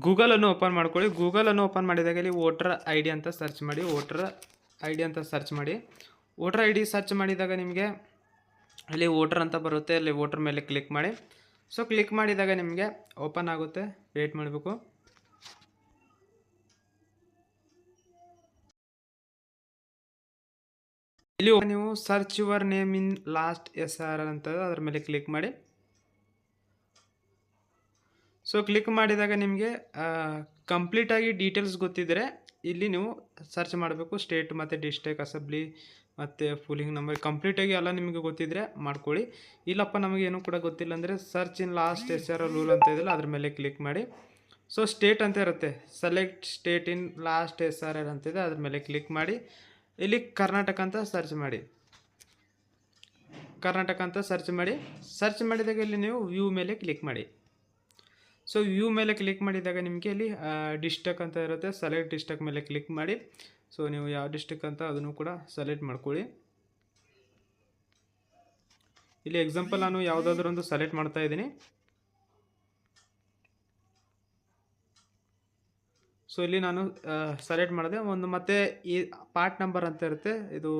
ಗೂಗಲನ್ನು open ಮಾಡ್ಕೊಳ್ಳಿ. ಗೂಗಲನ್ನು open ಮಾಡಿದಾಗ ಇಲ್ಲಿ ವೋಟರ್ ಐ ಡಿ ಅಂತ ಸರ್ಚ್ ಮಾಡಿ. ವೋಟರ್ ಐ ಡಿ ಅಂತ ಸರ್ಚ್ ಮಾಡಿ. ವೋಟರ್ ಐ ಡಿ ಸರ್ಚ್ ಮಾಡಿದಾಗ ನಿಮಗೆ ಅಲ್ಲಿ ವೋಟರ್ ಅಂತ ಬರುತ್ತೆ. ಅಲ್ಲಿ ವೋಟರ್ ಮೇಲೆ ಕ್ಲಿಕ್ ಮಾಡಿ. ಸೊ ಕ್ಲಿಕ್ ಮಾಡಿದಾಗ ನಿಮಗೆ ಓಪನ್ ಆಗುತ್ತೆ. ವೇಟ್ ಮಾಡಬೇಕು. ಇಲ್ಲಿ ನೀವು search your name in last SR ಅಂತ ಅದ್ರ ಮೇಲೆ ಕ್ಲಿಕ್ ಮಾಡಿ. ಸೊ ಕ್ಲಿಕ್ ಮಾಡಿದಾಗ ನಿಮಗೆ ಕಂಪ್ಲೀಟಾಗಿ ಡೀಟೇಲ್ಸ್ ಗೊತ್ತಿದ್ದರೆ ಇಲ್ಲಿ ನೀವು ಸರ್ಚ್ ಮಾಡಬೇಕು. ಸ್ಟೇಟ್ ಮತ್ತು ಡಿಸ್ಟ್ರಿಕ್ಟ್ ಅಸೆಂಬ್ಲಿ ಮತ್ತು ಫುಲಿಂಗ್ ನಂಬರ್ ಕಂಪ್ಲೀಟಾಗಿ ಎಲ್ಲ ನಿಮಗೆ ಗೊತ್ತಿದ್ದರೆ ಮಾಡ್ಕೊಳ್ಳಿ. ಇಲ್ಲಪ್ಪ ನಮಗೇನು ಕೂಡ ಗೊತ್ತಿಲ್ಲ ಅಂದರೆ search in last SR rule ಅಂತ ಇದೆಯಲ್ಲ ಅದ್ರ ಮೇಲೆ ಕ್ಲಿಕ್ ಮಾಡಿ. ಸೊ ಸ್ಟೇಟ್ ಅಂತ ಇರುತ್ತೆ. Select state in last SR ಅಂತಿದೆ, ಅದ್ರ ಮೇಲೆ ಕ್ಲಿಕ್ ಮಾಡಿ. ಇಲ್ಲಿ ಕರ್ನಾಟಕ ಅಂತ ಸರ್ಚ್ ಮಾಡಿ. ಕರ್ನಾಟಕ ಅಂತ ಸರ್ಚ್ ಮಾಡಿ. ಸರ್ಚ್ ಮಾಡಿದಾಗ ಇಲ್ಲಿ ನೀವು ವ್ಯೂ ಮೇಲೆ ಕ್ಲಿಕ್ ಮಾಡಿ. ಸೊ ವ್ಯೂ ಮೇಲೆ ಕ್ಲಿಕ್ ಮಾಡಿದಾಗ ನಿಮಗೆ ಇಲ್ಲಿ ಡಿಸ್ಟ್ರಿಕ್ಟ್ ಅಂತ ಇರುತ್ತೆ. ಸೆಲೆಕ್ಟ್ ಡಿಸ್ಟ್ರಿಕ್ಟ್ ಮೇಲೆ ಕ್ಲಿಕ್ ಮಾಡಿ. ಸೊ ನೀವು ಯಾವ ಡಿಸ್ಟ್ರಿಕ್ಟ್ ಅಂತ ಅದನ್ನು ಕೂಡ ಸೆಲೆಕ್ಟ್ ಮಾಡ್ಕೊಳ್ಳಿ. ಇಲ್ಲಿ ಎಕ್ಸಾಂಪಲ್ ನಾನು ಯಾವುದಾದ್ರೂ ಒಂದು ಸೆಲೆಕ್ಟ್ ಮಾಡ್ತಾ ಇದ್ದೀನಿ. ಸೊ ಇಲ್ಲಿ ನಾನು ಸೆಲೆಕ್ಟ್ ಮಾಡಿದೆ. ಒಂದು ಮತ್ತೆ ಈ ಪಾರ್ಟ್ ನಂಬರ್ ಅಂತ ಇರುತ್ತೆ, ಇದು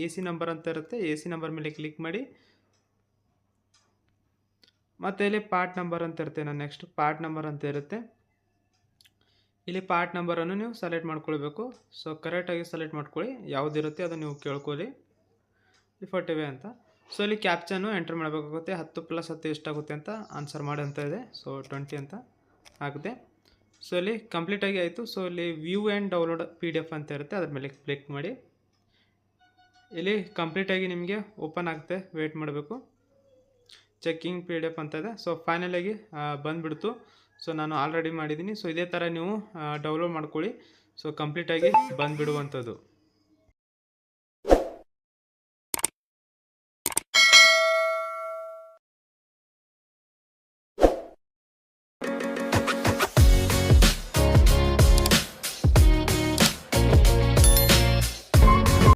AC ನಂಬರ್ ಅಂತ ಇರುತ್ತೆ. AC ನಂಬರ್ ಮೇಲೆ ಕ್ಲಿಕ್ ಮಾಡಿ. ಮತ್ತು ಇಲ್ಲಿ ಪಾರ್ಟ್ ನಂಬರ್ ಅಂತ ಇರುತ್ತೆ. ನಾನು ನೆಕ್ಸ್ಟ್ ಪಾರ್ಟ್ ನಂಬರ್ ಅಂತ ಇರುತ್ತೆ. ಇಲ್ಲಿ ಪಾರ್ಟ್ ನಂಬರನ್ನು ನೀವು ಸೆಲೆಕ್ಟ್ ಮಾಡ್ಕೊಳ್ಬೇಕು. ಸೊ ಕರೆಕ್ಟಾಗಿ ಸೆಲೆಕ್ಟ್ ಮಾಡ್ಕೊಳ್ಳಿ. ಯಾವುದಿರುತ್ತೆ ಅದು ನೀವು ಕೇಳ್ಕೊಳ್ಳಿ. 45 ಅಂತ. ಸೊ ಇಲ್ಲಿ ಕ್ಯಾಪ್ಚನ್ನು ಎಂಟರ್ ಮಾಡಬೇಕಾಗುತ್ತೆ. 10 + 10 ಎಷ್ಟಾಗುತ್ತೆ ಅಂತ ಆನ್ಸರ್ ಮಾಡಿ ಅಂತ ಇದೆ. ಸೊ 20 ಅಂತ ಆಗುತ್ತೆ. ಸೊ ಇಲ್ಲಿ ಕಂಪ್ಲೀಟಾಗಿ ಆಯಿತು. ಸೊ ಇಲ್ಲಿ ವ್ಯೂ ಆ್ಯಂಡ್ ಡೌನ್ಲೋಡ್ PDF ಅಂತ ಇರುತ್ತೆ, ಅದ್ರ ಮೇಲೆ ಕ್ಲಿಕ್ ಮಾಡಿ. ಇಲ್ಲಿ ಕಂಪ್ಲೀಟಾಗಿ ನಿಮಗೆ ಓಪನ್ ಆಗುತ್ತೆ. ವೇಟ್ ಮಾಡಬೇಕು. ಚೆಕ್ಕಿಂಗ್ PDF ಅಂತ ಇದೆ. ಸೊ ಫೈನಲಾಗಿ ಬಂದುಬಿಡ್ತು. ಸೊ ನಾನು ಆಲ್ರೆಡಿ ಮಾಡಿದ್ದೀನಿ. ಸೊ ಇದೇ ಥರ ನೀವು ಡೌನ್ಲೋಡ್ ಮಾಡ್ಕೊಳ್ಳಿ. ಸೊ ಕಂಪ್ಲೀಟಾಗಿ ಬಂದುಬಿಡುವಂಥದ್ದು.